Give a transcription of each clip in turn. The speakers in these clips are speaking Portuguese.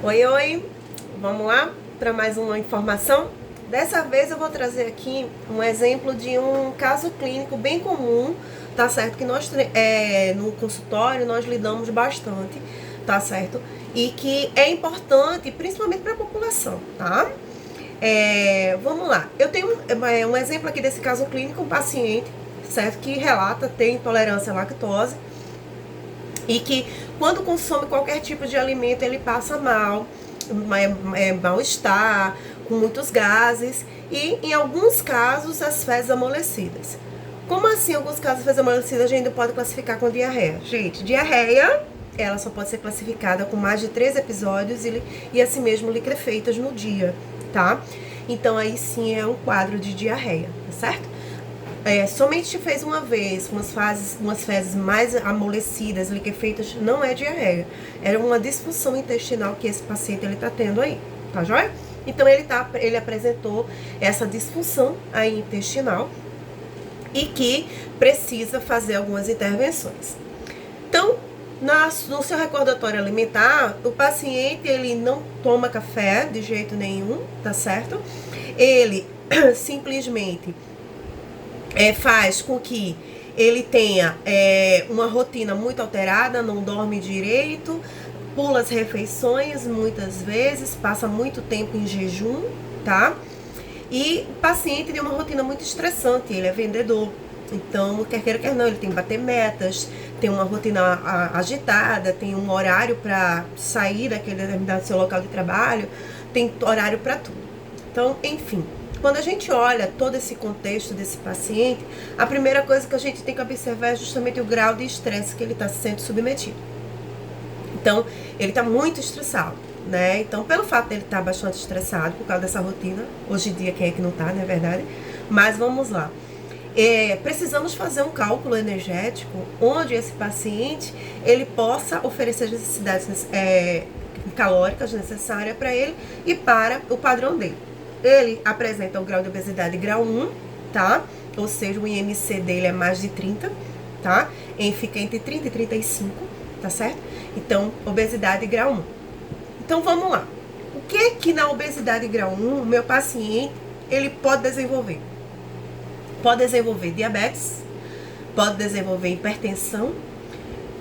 Oi, oi, vamos lá para mais uma informação? Dessa vez eu vou trazer aqui um exemplo de um caso clínico bem comum, tá certo? Que nós no consultório nós lidamos bastante, tá certo? E que é importante principalmente para a população, tá? Vamos lá, eu tenho um exemplo aqui desse caso clínico, um paciente, certo? Que relata ter intolerância à lactose e que quando consome qualquer tipo de alimento ele passa mal, mal-estar, com muitos gases e em alguns casos as fezes amolecidas. Como assim, em alguns casos as fezes amolecidas a gente pode classificar com diarreia? Gente, diarreia ela só pode ser classificada com mais de 3 episódios e assim mesmo liquefeitas no dia, tá? Então aí sim é um quadro de diarreia, tá certo? Somente fez uma vez umas fezes mais amolecidas, liquefeitas, não é diarreia. Era uma disfunção intestinal que esse paciente ele tá tendo aí, tá joia? Então ele apresentou essa disfunção aí intestinal e que precisa fazer algumas intervenções. Então, no seu recordatório alimentar, o paciente ele não toma café de jeito nenhum, tá certo? Ele simplesmente faz com que ele tenha uma rotina muito alterada, não dorme direito, pula as refeições muitas vezes, passa muito tempo em jejum, tá? E o paciente tem uma rotina muito estressante, ele é vendedor. Então, quer queira, quer não, ele tem que bater metas, tem uma rotina agitada, tem um horário para sair daquele determinado seu local de trabalho, tem horário para tudo. Então, enfim, quando a gente olha todo esse contexto desse paciente, a primeira coisa que a gente tem que observar é justamente o grau de estresse que ele está sendo submetido. Então, ele está muito estressado, né? Então, pelo fato dele estar bastante estressado por causa dessa rotina, hoje em dia quem é que não está, não é verdade? Mas vamos lá. Precisamos fazer um cálculo energético onde esse paciente ele possa oferecer as necessidades calóricas necessárias para ele e para o padrão dele. Ele apresenta o grau de obesidade grau 1, tá? Ou seja, o IMC dele é mais de 30, tá? Fica entre 30 e 35, tá certo? Então, obesidade grau 1. Então, vamos lá. O que na obesidade grau 1 o meu paciente ele pode desenvolver? Pode desenvolver diabetes, pode desenvolver hipertensão,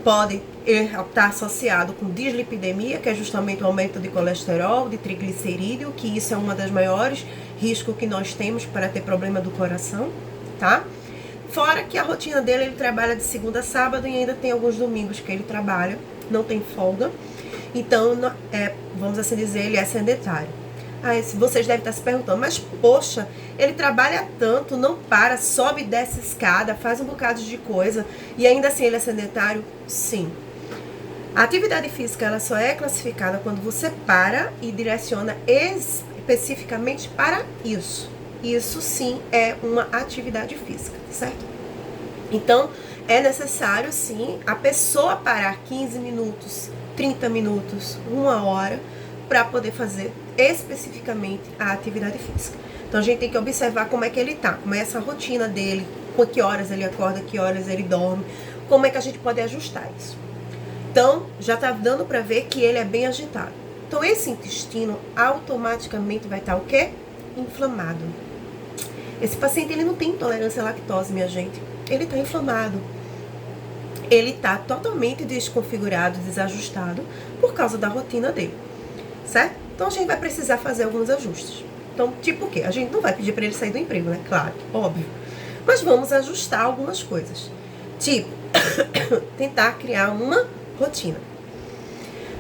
pode estar associado com dislipidemia, que é justamente o aumento de colesterol, de triglicerídeo, que isso é uma das maiores riscos que nós temos para ter problema do coração, tá? Fora que a rotina dele, ele trabalha de segunda a sábado e ainda tem alguns domingos que ele trabalha, não tem folga. Então, vamos assim dizer, ele é sedentário. Aí vocês devem estar se perguntando, mas poxa, ele trabalha tanto, não para, sobe e desce escada, faz um bocado de coisa e ainda assim ele é sedentário? Sim. A atividade física ela só é classificada quando você para e direciona especificamente para isso. Isso sim é uma atividade física, certo? Então, é necessário sim a pessoa parar 15 minutos, 30 minutos, 1 hora para poder fazer especificamente a atividade física. Então a gente tem que observar como é que ele tá, como é essa rotina dele, com que horas ele acorda, que horas ele dorme, como é que a gente pode ajustar isso. Então já tá dando para ver que ele é bem agitado. Então esse intestino automaticamente vai estar o quê? Inflamado. Esse paciente ele não tem intolerância à lactose, minha gente. Ele tá inflamado. Ele tá totalmente desconfigurado, desajustado por causa da rotina dele. Certo? Então a gente vai precisar fazer alguns ajustes. Então, tipo o quê? A gente não vai pedir para ele sair do emprego, né? Claro, óbvio. Mas vamos ajustar algumas coisas. Tipo, tentar criar uma rotina.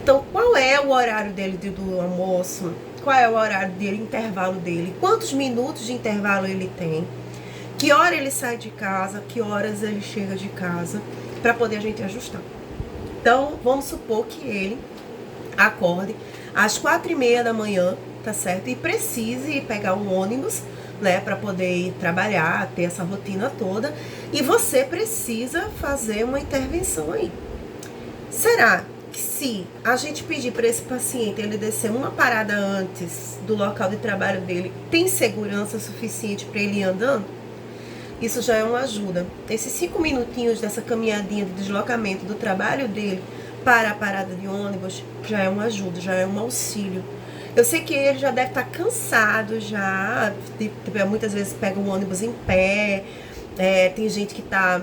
Então, qual é o horário dele do almoço? Qual é o horário dele, intervalo dele? Quantos minutos de intervalo ele tem? Que hora ele sai de casa? Que horas ele chega de casa? Para poder a gente ajustar. Então, vamos supor que ele acorde às 4h30 da manhã, tá certo? E precise ir pegar um ônibus, né, para poder ir trabalhar, ter essa rotina toda. E você precisa fazer uma intervenção aí. Será que se a gente pedir para esse paciente ele descer uma parada antes do local de trabalho dele, tem segurança suficiente para ele ir andando? Isso já é uma ajuda. Esses 5 minutinhos dessa caminhadinha de deslocamento do trabalho dele para a parada de ônibus, já é uma ajuda, já é um auxílio. Eu sei que ele já deve estar cansado já, muitas vezes pega o ônibus em pé, tem gente que tá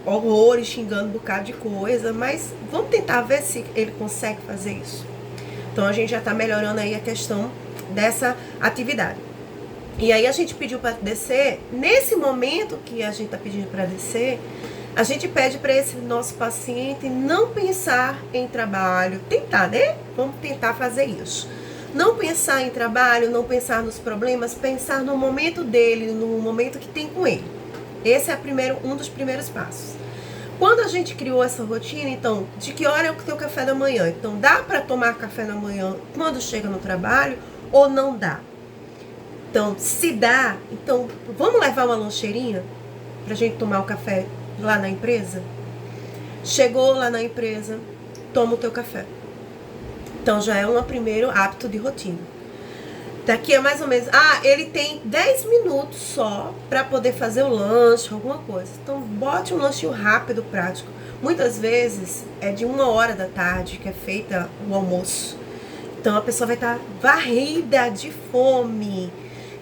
horrores xingando um bocado de coisa, mas vamos tentar ver se ele consegue fazer isso. Então a gente já está melhorando aí a questão dessa atividade. E aí a gente pediu para descer. Nesse momento que a gente está pedindo para descer, a gente pede para esse nosso paciente não pensar em trabalho, tentar, né? Vamos tentar fazer isso. Não pensar em trabalho, não pensar nos problemas, pensar no momento dele, no momento que tem com ele. Esse é um dos primeiros passos. Quando a gente criou essa rotina, então, de que hora é o teu café da manhã? Então, dá para tomar café da manhã quando chega no trabalho ou não dá? Então, se dá, então, vamos levar uma lancheirinha pra gente tomar o café lá na empresa? Chegou lá na empresa, toma o teu café. Então, já é um primeiro hábito de rotina. Daqui a mais ou menos... ele tem 10 minutos só para poder fazer o lanche, alguma coisa. Então, bote um lanchinho rápido, prático. Muitas vezes, é de 1h da tarde que é feita o almoço. Então, a pessoa vai estar varrida de fome.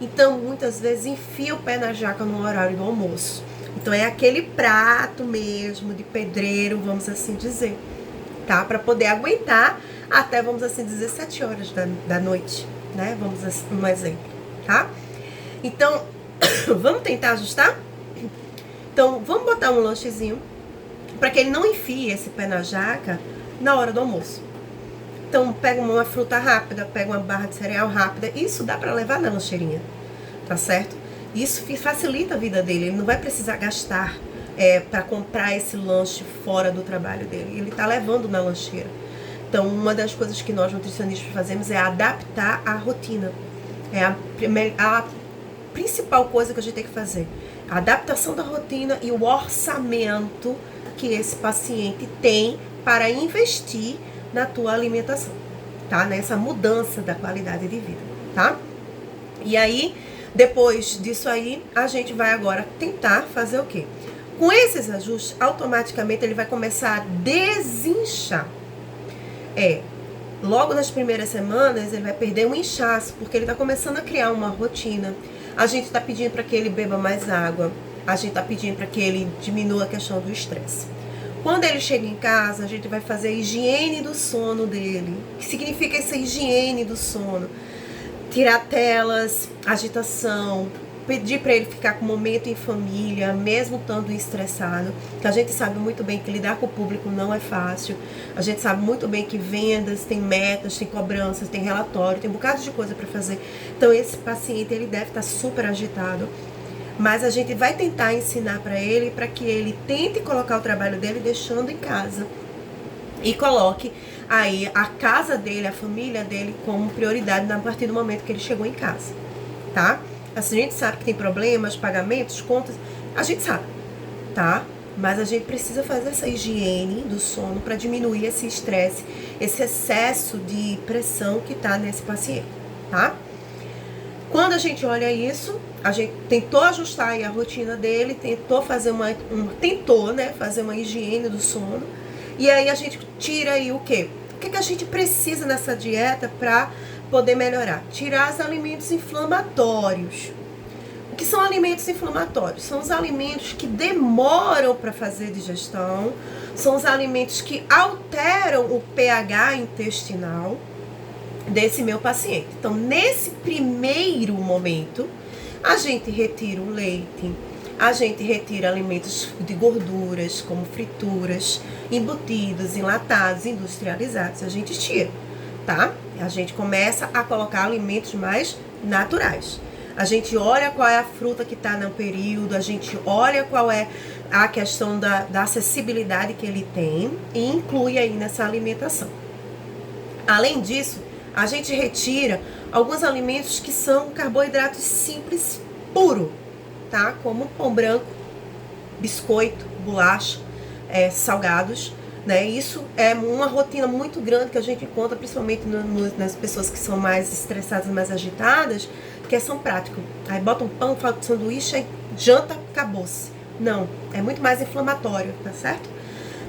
Então, muitas vezes, enfia o pé na jaca no horário do almoço. Então, é aquele prato mesmo de pedreiro, vamos assim dizer. Tá? Para poder aguentar até, vamos assim dizer, 7 horas da noite. Né? Vamos assim, um exemplo, tá? Então, vamos tentar ajustar? Então, vamos botar um lanchezinho para que ele não enfie esse pé na jaca na hora do almoço. Então, pega uma fruta rápida, pega uma barra de cereal rápida. Isso dá para levar na lancheirinha, tá certo? Isso facilita a vida dele. Ele não vai precisar gastar para comprar esse lanche fora do trabalho dele. Ele tá levando na lancheira. Então, uma das coisas que nós nutricionistas fazemos é adaptar a rotina. É a principal coisa que a gente tem que fazer. A adaptação da rotina e o orçamento que esse paciente tem para investir na tua alimentação, tá? Nessa mudança da qualidade de vida, tá? E aí, depois disso aí, a gente vai agora tentar fazer o quê? Com esses ajustes, automaticamente ele vai começar a desinchar. Logo nas primeiras semanas ele vai perder um inchaço, porque ele está começando a criar uma rotina. A gente está pedindo para que ele beba mais água, a gente está pedindo para que ele diminua a questão do estresse. Quando ele chega em casa, a gente vai fazer a higiene do sono dele. O que significa essa higiene do sono? Tirar telas, agitação, pedir para ele ficar com momento em família, mesmo estando estressado, que a gente sabe muito bem que lidar com o público não é fácil, a gente sabe muito bem que vendas, tem metas, tem cobranças, tem relatório, tem um bocado de coisa para fazer. Então esse paciente, ele deve estar super agitado, mas a gente vai tentar ensinar para ele, para que ele tente colocar o trabalho dele deixando em casa e coloque aí a casa dele, a família dele como prioridade a partir do momento que ele chegou em casa, tá? A gente sabe que tem problemas, pagamentos, contas, a gente sabe, tá? Mas a gente precisa fazer essa higiene do sono para diminuir esse estresse, esse excesso de pressão que tá nesse paciente, tá? Quando a gente olha isso, a gente tentou ajustar aí a rotina dele, tentou fazer fazer uma higiene do sono, e aí a gente tira aí o quê? O que a gente precisa nessa dieta para poder melhorar? Tirar os alimentos inflamatórios. O que são alimentos inflamatórios? São os alimentos que demoram para fazer digestão, são os alimentos que alteram o pH intestinal desse meu paciente. Então, nesse primeiro momento, a gente retira o leite, a gente retira alimentos de gorduras, como frituras, embutidos, enlatados, industrializados, a gente tira, tá? A gente começa a colocar alimentos mais naturais. A gente olha qual é a fruta que está no período, a gente olha qual é a questão da acessibilidade que ele tem e inclui aí nessa alimentação. Além disso, a gente retira alguns alimentos que são carboidratos simples, puro, tá? Como pão branco, biscoito, bolacha, salgados, né? Isso é uma rotina muito grande que a gente encontra, principalmente nas pessoas que são mais estressadas, mais agitadas, que são práticos. Aí bota um pão, faz um sanduíche, aí janta, acabou-se. Não, é muito mais inflamatório, tá certo?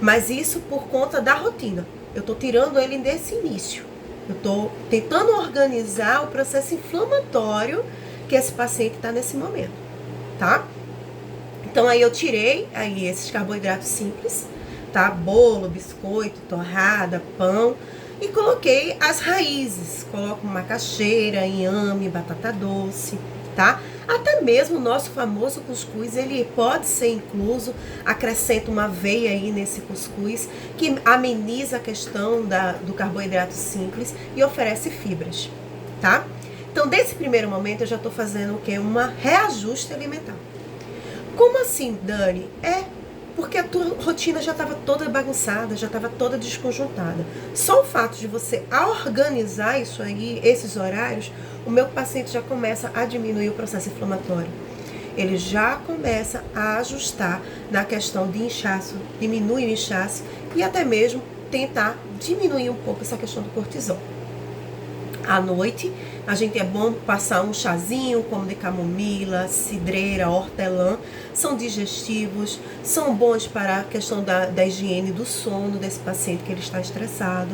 Mas isso por conta da rotina. Eu tô tirando ele desse início. Eu tô tentando organizar o processo inflamatório que esse paciente está nesse momento, tá? Então aí eu tirei aí esses carboidratos simples, tá? Bolo, biscoito, torrada, pão, e coloquei as raízes. Coloco macaxeira, inhame, batata doce, tá? Até mesmo o nosso famoso cuscuz, ele pode ser incluso. Acrescento uma aveia aí nesse cuscuz, que ameniza a questão do carboidrato simples e oferece fibras, tá? Então, desse primeiro momento, eu já tô fazendo o quê? Uma reajuste alimentar. Como assim, Dani? Porque a tua rotina já estava toda bagunçada, já estava toda desconjuntada. Só o fato de você organizar isso aí, esses horários, o meu paciente já começa a diminuir o processo inflamatório. Ele já começa a ajustar na questão de inchaço, diminui o inchaço e até mesmo tentar diminuir um pouco essa questão do cortisol. À noite, a gente é bom passar um chazinho como de camomila, cidreira, hortelã. São digestivos, são bons para a questão da higiene do sono desse paciente que ele está estressado.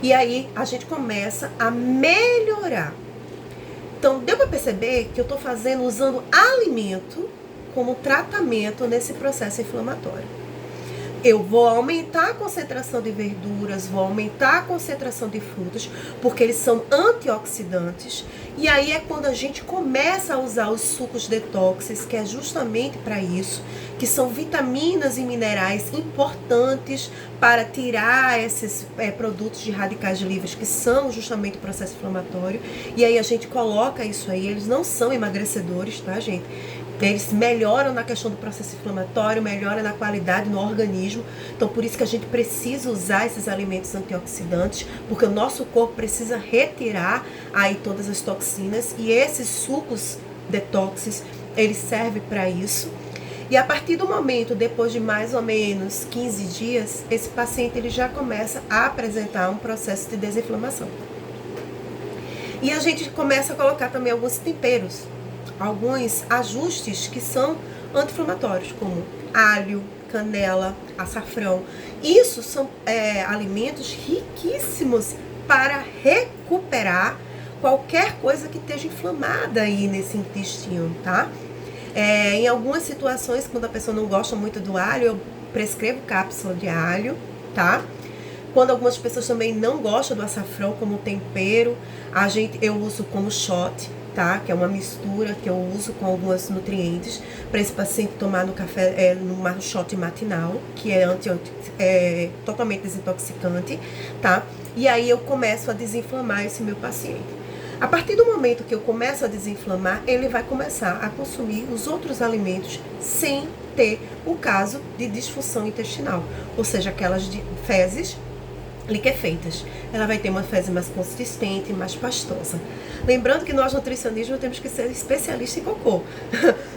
E aí a gente começa a melhorar. Então, deu para perceber que eu estou usando alimento como tratamento nesse processo inflamatório. Eu vou aumentar a concentração de verduras, vou aumentar a concentração de frutas, porque eles são antioxidantes. E aí é quando a gente começa a usar os sucos detoxes, que é justamente para isso, que são vitaminas e minerais importantes para tirar esses produtos de radicais livres, que são justamente o processo inflamatório. E aí a gente coloca isso aí, eles não são emagrecedores, tá, gente? Eles melhoram na questão do processo inflamatório, melhoram na qualidade no organismo. Então, por isso que a gente precisa usar esses alimentos antioxidantes, porque o nosso corpo precisa retirar aí todas as toxinas. E esses sucos detoxes, eles servem para isso. E a partir do momento, depois de mais ou menos 15 dias, esse paciente ele já começa a apresentar um processo de desinflamação. E a gente começa a colocar também alguns temperos, alguns ajustes que são anti-inflamatórios, como alho, canela, açafrão. Isso são alimentos riquíssimos para recuperar qualquer coisa que esteja inflamada aí nesse intestino, tá? Em algumas situações, quando a pessoa não gosta muito do alho, eu prescrevo cápsula de alho, tá? Quando algumas pessoas também não gostam do açafrão como tempero, eu uso como shot, tá? Que é uma mistura que eu uso com alguns nutrientes para esse paciente tomar no café, num shot matinal, que é totalmente desintoxicante, tá? E aí eu começo a desinflamar esse meu paciente. A partir do momento que eu começo a desinflamar, ele vai começar a consumir os outros alimentos sem ter o caso de disfunção intestinal, ou seja, aquelas fezes liquefeitas. Ela vai ter uma fezes mais consistente, mais pastosa. Lembrando que nós nutricionistas temos que ser especialistas em cocô.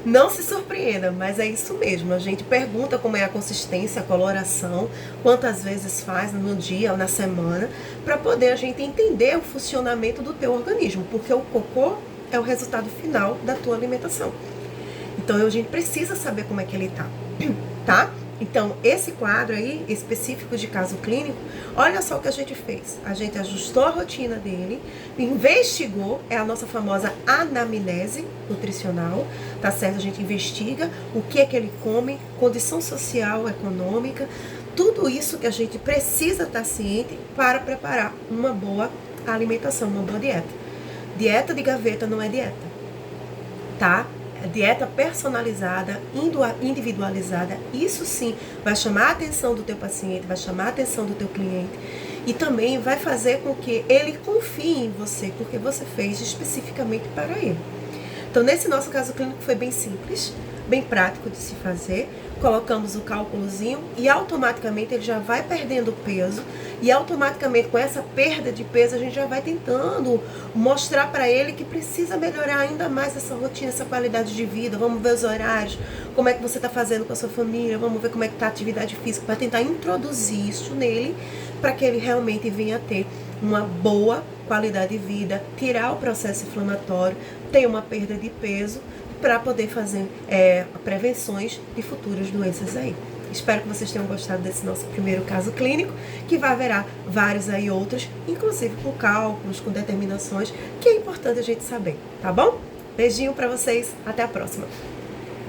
Não se surpreenda, mas é isso mesmo. A gente pergunta como é a consistência, a coloração, quantas vezes faz no dia ou na semana, para poder a gente entender o funcionamento do teu organismo, porque o cocô é o resultado final da tua alimentação. Então a gente precisa saber como é que ele tá? Então, esse quadro aí, específico de caso clínico, olha só o que a gente fez. A gente ajustou a rotina dele, investigou, é a nossa famosa anamnese nutricional, tá certo? A gente investiga o que é que ele come, condição social, econômica, tudo isso que a gente precisa estar ciente para preparar uma boa alimentação, uma boa dieta. Dieta de gaveta não é dieta, tá? Dieta personalizada, individualizada, isso sim vai chamar a atenção do teu paciente, vai chamar a atenção do teu cliente e também vai fazer com que ele confie em você, porque você fez especificamente para ele. Então, nesse nosso caso clínico foi bem simples, bem prático de se fazer. Colocamos o cálculozinho e automaticamente ele já vai perdendo peso e automaticamente com essa perda de peso a gente já vai tentando mostrar para ele que precisa melhorar ainda mais essa rotina, essa qualidade de vida. Vamos ver os horários, como é que você está fazendo com a sua família, vamos ver como é que está a atividade física, para tentar introduzir isso nele para que ele realmente venha a ter uma boa qualidade de vida, tirar o processo inflamatório, ter uma perda de peso, para poder fazer prevenções de futuras doenças aí. Espero que vocês tenham gostado desse nosso primeiro caso clínico, que vai haverá vários aí outros, inclusive com cálculos, com determinações, que é importante a gente saber, tá bom? Beijinho pra vocês, até a próxima!